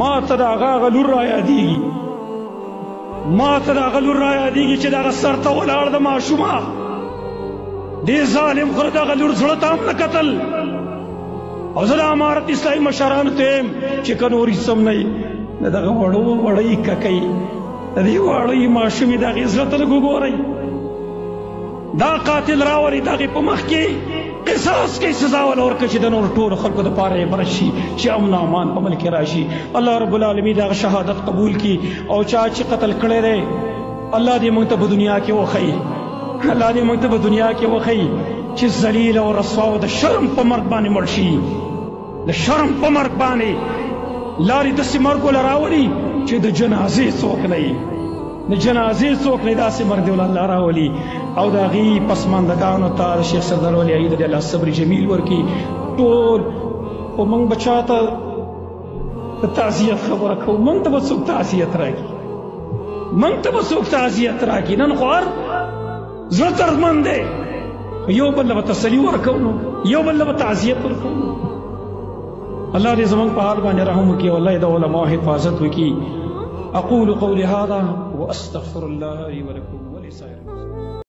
ما ته د هغه لور را یادېږي چې د هغه سر ته ولاړ د ماشومه دې ظالم خره دغه لور زړه ته هم نه کتل. او زه د امارت اسلامي مشرانو ته یم چې که نورې سم نه یي د دغه وړۍ ککۍ د دې وړۍ ماشومې د هغې زړه ته لږ وګورئ. دا قاتل راولي د هغې په مخ کې قصاص کې سزا ولا ورکړه چې د نور ټولو خلکو دپاره عبرت شي چې امن او امان په ملک راشي. الله رب العالمین دغه شهادت قبول کړي او چا چې قتل کړی دی الله دې موږ ته په دنیا کې وښیي، الله دې موږ ته په دنیا کې وښیي چې ذلیل او رسوا او د شرم په مرګ باندې مړ شي، د شرم په مرګ باندې لارې داسې مرګ وله راولي چې د جنازې څوک نه وي، د جنازې څوک نه داسې مرګ دې وله الله راولي. او د هغې پسماندګانو ته د شیخ سردار ولی عید دې الله صبر جمیل ورکړي ټول. خو موږ به چا ته د تعزیت خبره کوو؟ موږ ته به څوک تعزیت راکړي؟ نن خو هر زړه دردمند دی، یو بل له به تسلي ورکوو نو یو بل له به تعزیت ورکوو. الله دې زموږ په حال باندې رحم وکړي او الله دې د علماء حفاظت وکړي. اقول قولي هذا واستغفر الله لي ولكم ولسائر